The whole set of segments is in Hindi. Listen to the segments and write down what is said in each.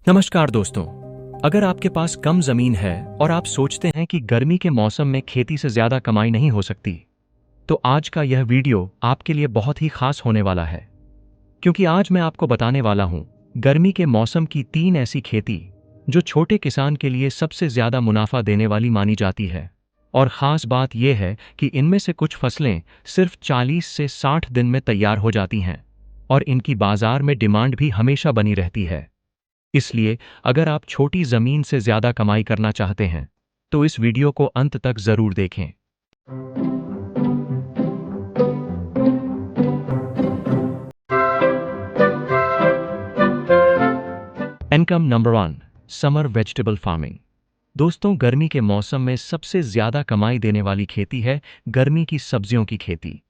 नमस्कार दोस्तों। अगर आपके पास कम जमीन है और आप सोचते हैं कि गर्मी के मौसम में खेती से ज्यादा कमाई नहीं हो सकती, तो आज का यह वीडियो आपके लिए बहुत ही खास होने वाला है। क्योंकि आज मैं आपको बताने वाला हूं गर्मी के मौसम की 3 ऐसी खेती जो छोटे किसान के लिए सबसे ज्यादा मुनाफा देने वाली मानी जाती है। और खास बात यह है कि इनमें से कुछ फसलें सिर्फ 40 से 60 दिन में तैयार हो जाती हैं और इनकी बाजार में डिमांड भी हमेशा बनी रहती है। इसलिए अगर आप छोटी जमीन से ज्यादा कमाई करना चाहते हैं तो इस वीडियो को अंत तक जरूर देखें। Income number 1, summer vegetable farming. दोस्तों, गर्मी के मौसम में सबसे ज्यादा कमाई देने वाली खेती है गर्मी की सब्जियों की खेती।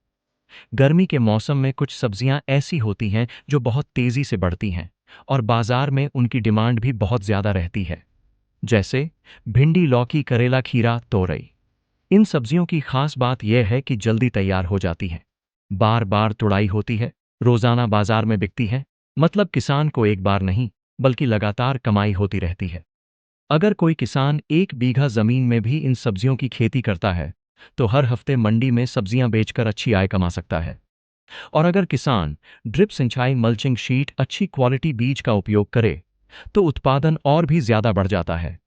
गर्मी के मौसम में कुछ सब्जियां ऐसी होती हैं जो बहुत तेजी से बढ़ती हैं और बाजार में उनकी डिमांड भी बहुत ज्यादा रहती है। जैसे भिंडी, लौकी, करेला, खीरा, तोरई। इन सब्जियों की खास बात यह है कि जल्दी तैयार हो जाती हैं, बार बार तुड़ाई होती है, रोजाना बाजार में बिकती है। मतलब किसान को एक बार नहीं बल्कि लगातार कमाई होती रहती है। अगर कोई किसान 1 बीघा जमीन में भी इन सब्जियों की खेती करता है तो हर हफ्ते मंडी में सब्जियां बेचकर अच्छी आय कमा सकता है। और अगर किसान ड्रिप सिंचाई, मल्चिंग शीट, अच्छी क्वालिटी बीज का उपयोग करे तो उत्पादन और भी ज्यादा बढ़ जाता है।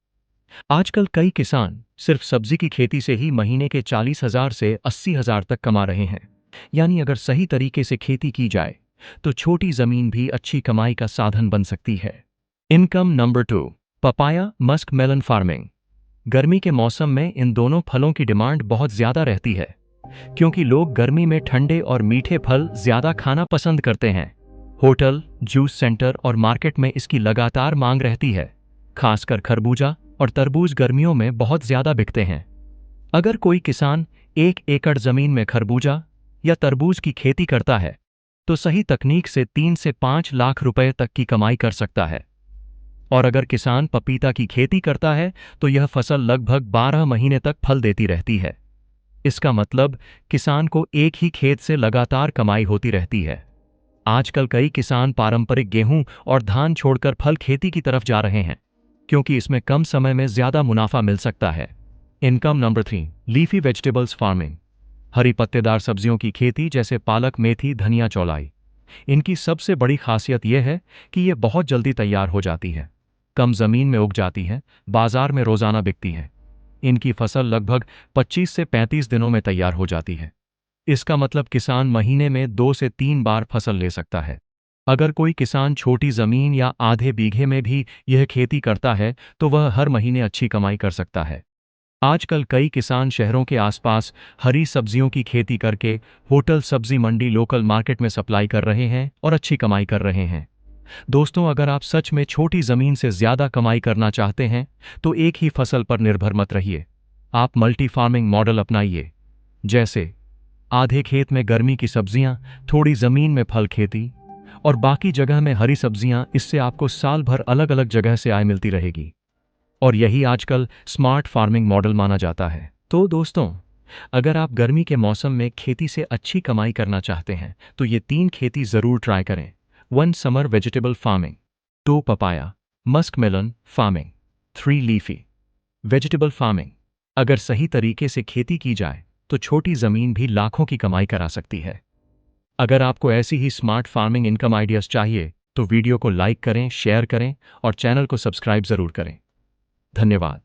आजकल कई किसान सिर्फ सब्जी की खेती से ही महीने के 40,000 से 80,000 तक कमा रहे हैं। यानी अगर सही तरीके से खेती की जाए तो छोटी जमीन भी अच्छी कमाई का साधन बन सकती है। Income number 2, papaya, musk melon farming. गर्मी के मौसम में इन दोनों फलों की डिमांड बहुत ज्यादा रहती है क्योंकि लोग गर्मी में ठंडे और मीठे फल ज्यादा खाना पसंद करते हैं। होटल, जूस सेंटर और मार्केट में इसकी लगातार मांग रहती है। खासकर खरबूजा और तरबूज गर्मियों में बहुत ज्यादा बिकते हैं। अगर कोई किसान 1 एकड़ जमीन में खरबूजा या तरबूज की खेती करता है तो सही तकनीक से 3 से 5 लाख रुपए तक की कमाई कर सकता है। और अगर किसान पपीता की खेती करता है तो यह फसल लगभग 12 महीने तक फल देती रहती है। इसका मतलब किसान को एक ही खेत से लगातार कमाई होती रहती है। आजकल कई किसान पारंपरिक गेहूं और धान छोड़कर फल खेती की तरफ जा रहे हैं क्योंकि इसमें कम समय में ज्यादा मुनाफा मिल सकता है। Income number 3, leafy vegetables farming. हरी पत्तेदार सब्जियों की खेती जैसे पालक, मेथी, धनिया, चौलाई। इनकी सबसे बड़ी खासियत यह है कि ये बहुत जल्दी तैयार हो जाती है, कम जमीन में उग जाती है, बाजार में रोजाना बिकती है। इनकी फसल लगभग 25 से 35 दिनों में तैयार हो जाती है। इसका मतलब किसान महीने में 2 से 3 बार फसल ले सकता है। अगर कोई किसान छोटी जमीन या आधे बीघे में भी यह खेती करता है तो वह हर महीने अच्छी कमाई कर सकता है। आजकल कई किसान शहरों के आसपास हरी सब्जियों की खेती करके होटल, सब्जी मंडी, लोकल मार्केट में सप्लाई कर रहे हैं और अच्छी कमाई कर रहे हैं। दोस्तों, अगर आप सच में छोटी जमीन से ज्यादा कमाई करना चाहते हैं तो एक ही फसल पर निर्भर मत रहिए। आप मल्टी फार्मिंग मॉडल अपनाइए। जैसे आधे खेत में गर्मी की सब्जियां, थोड़ी जमीन में फल खेती और बाकी जगह में हरी सब्जियां। इससे आपको साल भर अलग अलग जगह से आय मिलती रहेगी। और यही आजकल स्मार्ट फार्मिंग मॉडल माना जाता है। तो दोस्तों, अगर आप गर्मी के मौसम में खेती से अच्छी कमाई करना चाहते हैं तो ये 3 खेती जरूर ट्राई करें। 1, summer vegetable farming. 2, papaya musk melon farming. 3, leafy vegetable farming. अगर सही तरीके से खेती की जाए तो छोटी जमीन भी लाखों की कमाई करा सकती है। अगर आपको ऐसी ही स्मार्ट फार्मिंग इनकम आइडियाज चाहिए तो वीडियो को लाइक करें, शेयर करें और चैनल को सब्सक्राइब जरूर करें। धन्यवाद।